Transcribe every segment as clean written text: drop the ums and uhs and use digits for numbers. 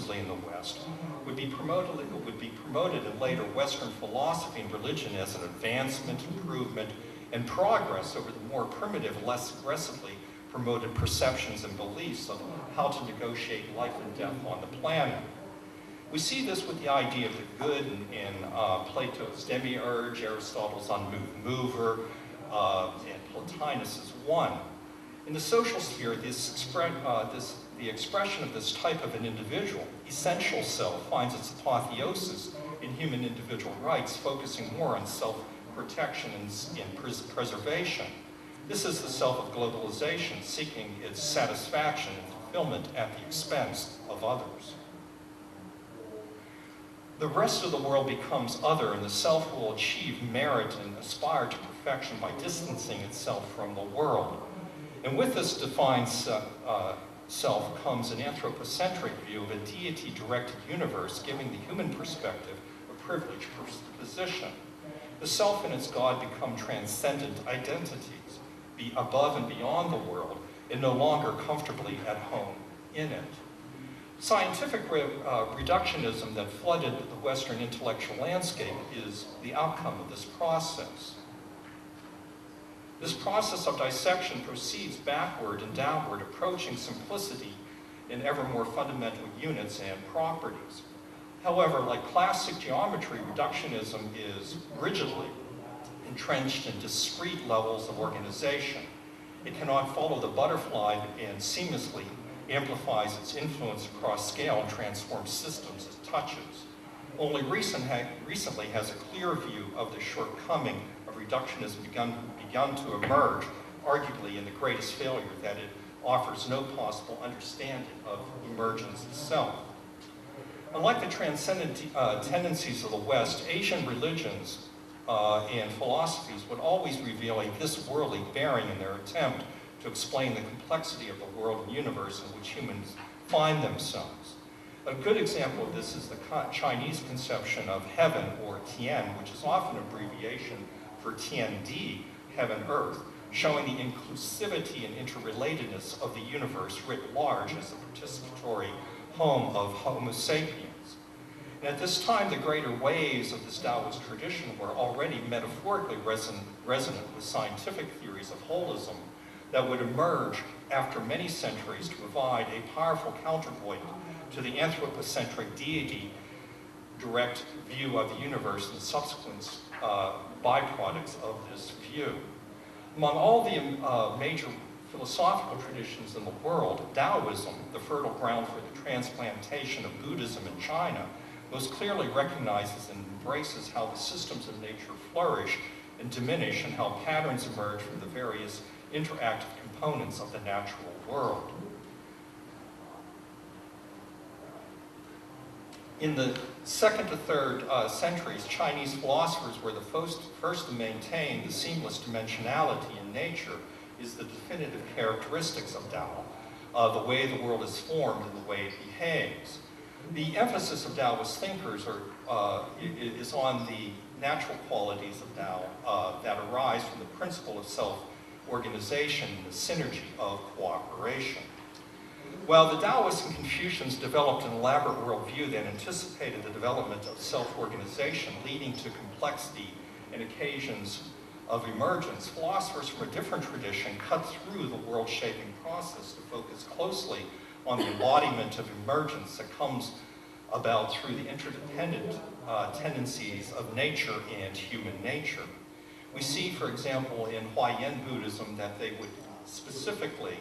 exclusively in the West, would be promoted in later Western philosophy and religion as an advancement, improvement, and progress over the more primitive, less aggressively promoted perceptions and beliefs of how to negotiate life and death on the planet. We see this with the idea of the good in Plato's demiurge, Aristotle's unmoved mover, and Plotinus's one. In the social sphere, the expression of this type of an individual, essential self, finds its apotheosis in human individual rights, focusing more on self-protection and preservation. This is the self of globalization, seeking its satisfaction and fulfillment at the expense of others. The rest of the world becomes other, and the self will achieve merit and aspire to perfection by distancing itself from the world. And with this defined self comes an anthropocentric view of a deity-directed universe, giving the human perspective a privileged position. The self and its God become transcendent identities, be above and beyond the world, and no longer comfortably at home in it. Scientific reductionism that flooded the Western intellectual landscape is the outcome of this process. This process of dissection proceeds backward and downward, approaching simplicity in ever more fundamental units and properties. However, like classic geometry, reductionism is rigidly entrenched in discrete levels of organization. It cannot follow the butterfly and seamlessly amplifies its influence across scale and transforms systems it touches. Only recently has a clear view of the shortcoming of reductionism begun to emerge, arguably in the greatest failure, that it offers no possible understanding of emergence itself. Unlike the transcendent tendencies of the West, Asian religions and philosophies would always reveal a this-worldly bearing in their attempt to explain the complexity of the world and universe in which humans find themselves. A good example of this is the Chinese conception of heaven, or Tian, which is often an abbreviation for Tiandi, heaven, earth, showing the inclusivity and interrelatedness of the universe writ large as the participatory home of Homo sapiens. And at this time, the greater waves of this Taoist tradition were already metaphorically resonant with scientific theories of holism that would emerge after many centuries to provide a powerful counterpoint to the anthropocentric deity direct view of the universe and subsequent byproducts of this view. Among all the major philosophical traditions in the world, Taoism, the fertile ground for the transplantation of Buddhism in China, most clearly recognizes and embraces how the systems of nature flourish and diminish, and how patterns emerge from the various interactive components of the natural world. In the 2nd to 3rd centuries, Chinese philosophers were the first to maintain the seamless dimensionality in nature is the definitive characteristics of Tao, the way the world is formed and the way it behaves. The emphasis of Taoist thinkers is on the natural qualities of Tao that arise from the principle of self-organization and the synergy of cooperation. While the Taoists and Confucians developed an elaborate worldview that anticipated the development of self-organization, leading to complexity and occasions of emergence, philosophers from a different tradition cut through the world-shaping process to focus closely on the embodiment of emergence that comes about through the interdependent tendencies of nature and human nature. We see, for example, in Huayan Buddhism that they would specifically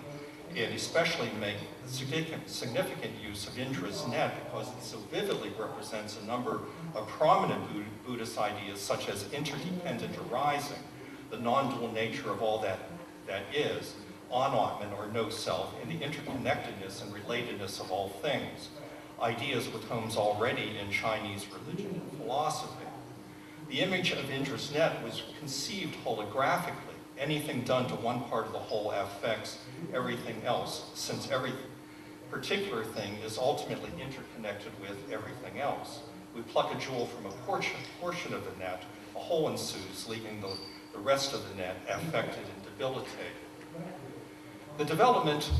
and especially make significant use of Indra's net because it so vividly represents a number of prominent Buddhist ideas such as interdependent arising, the non-dual nature of all that is, on-atman or no self, and the interconnectedness and relatedness of all things, ideas with homes already in Chinese religion and philosophy. The image of Indra's net was conceived holographically. Anything done to one part of the whole affects everything else, since every particular thing is ultimately interconnected with everything else. We pluck a jewel from a portion of the net, a hole ensues, leaving the rest of the net affected and debilitated. The development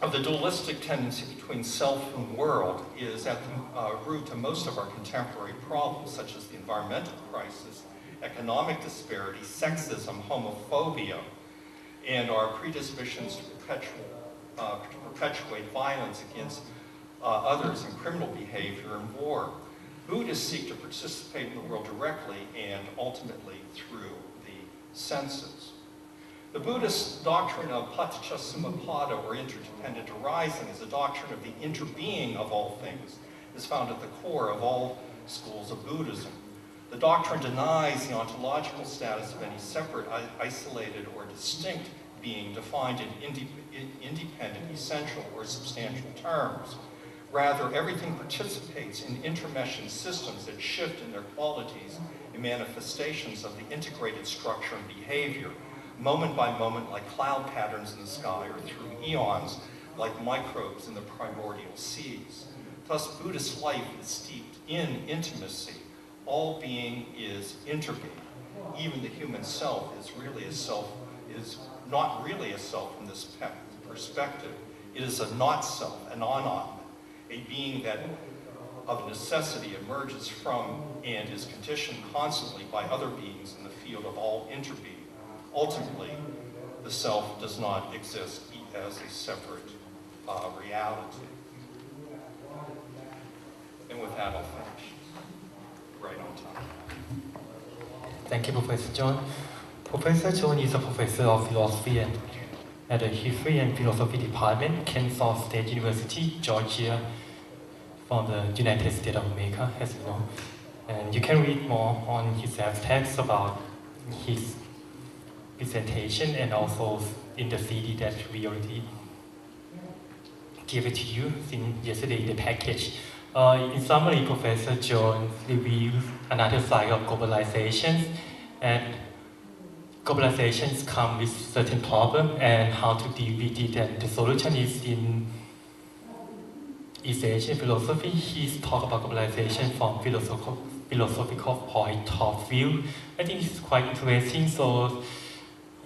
of the dualistic tendency between self and world is at the root of most of our contemporary problems, such as the environmental crisis, economic disparity, sexism, homophobia, and our predispositions to perpetuate violence against others in criminal behavior and war. Buddhists seek to participate in the world directly and ultimately through the senses. The Buddhist doctrine of paticca-samuppada, or interdependent arising, is a doctrine of the interbeing of all things, is found at the core of all schools of Buddhism. The doctrine denies the ontological status of any separate, isolated, or distinct being defined in independent, essential, or substantial terms. Rather, everything participates in intermeshing systems that shift in their qualities and manifestations of the integrated structure and behavior, moment by moment like cloud patterns in the sky, or through eons like microbes in the primordial seas. Thus, Buddhist life is steeped in intimacy. All being is interbeing. Even the human self is not really a self from this perspective. It is a not self, an anatma, a being that of necessity emerges from and is conditioned constantly by other beings in the field of all interbeing. Ultimately, the self does not exist as a separate reality. And with that, I'll finish right on time. Thank you, Professor John. Professor John is a professor of philosophy at the History and Philosophy Department, Kansas State University, Georgia, from the United States of America, as you know. And you can read more on his abstracts about his presentation and also in the CD that we already gave it to you since yesterday in the package. In summary, Professor John reviews another side of globalization, and globalizations come with certain problems and how to deal with it, and the solution is in East Asian philosophy. He's talked about globalization from philosophical point of view. I think it's quite interesting, so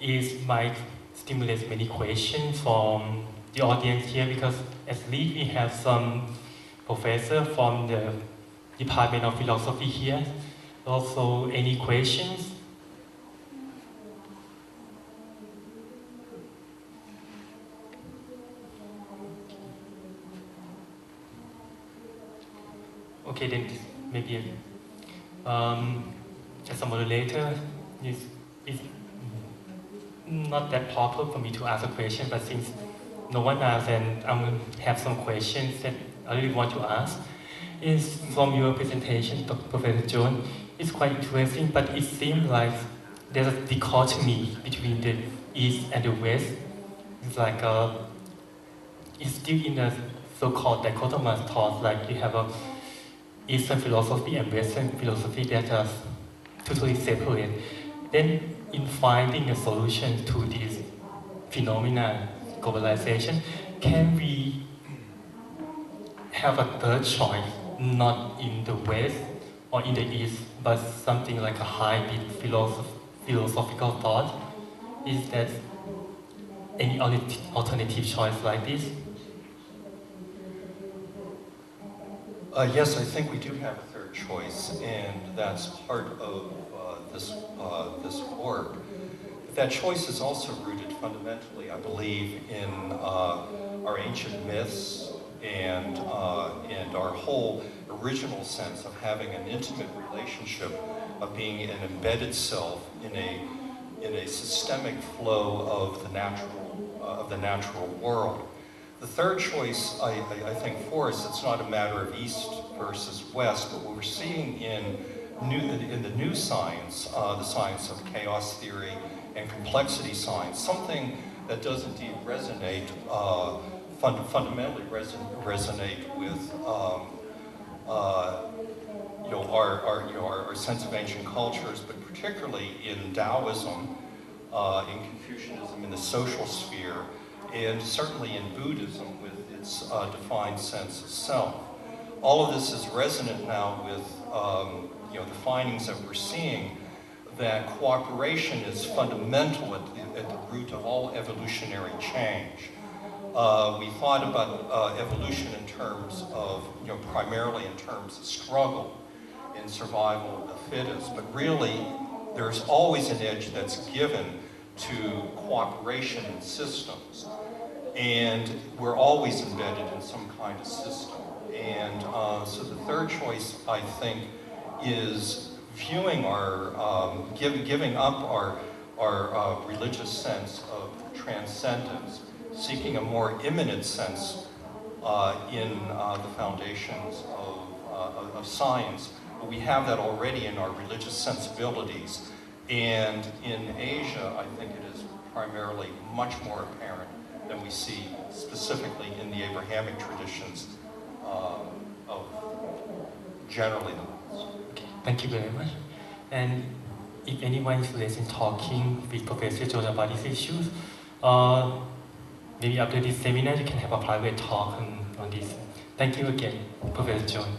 it might stimulate many questions from the audience here, because at least we have some professor from the Department of Philosophy here. Also, any questions? Okay, then maybe as a moderator, it's not that proper for me to ask a question, but since no one asked, and I'm going to have some questions that I really want to ask. Is from your presentation, Professor John, it's quite interesting, but it seems like there's a dichotomy between the East and the West. It's like it's still in a so-called dichotomous thought, like you have a Eastern philosophy and Western philosophy that are totally separate. Then in finding a solution to this phenomena, globalization, can we have a third choice, not in the West or in the East, but something like a hybrid philosophical thought? Is that any alternative choice like this? Yes, I think we do have a third choice, and that's part of this work. That choice is also rooted fundamentally, I believe, in our ancient myths and our whole original sense of having an intimate relationship, of being an embedded self in a systemic flow of the natural world. The third choice, I think, for us, it's not a matter of East versus West, but what we're seeing in the new science, the science of chaos theory and complexity science, something that does indeed resonate, fundamentally resonate with our sense of ancient cultures, but particularly in Taoism, in Confucianism, in the social sphere, and certainly in Buddhism with its defined sense of self. All of this is resonant now with the findings that we're seeing, that cooperation is fundamental at the root of all evolutionary change. we thought about evolution in terms of, primarily in terms of struggle and survival of the fittest, but really there's always an edge that's given to cooperation in systems. And we're always embedded in some kind of system. And so the third choice, I think, is viewing our, giving up our religious sense of transcendence, seeking a more immanent sense in the foundations of science. But we have that already in our religious sensibilities. And in Asia, I think it is primarily much more apparent than we see specifically in the Abrahamic traditions of generally the West. Okay, thank you very much. And if anyone is listening talking with Professor John about these issues, maybe after this seminar you can have a private talk on this. Thank you again, Professor John.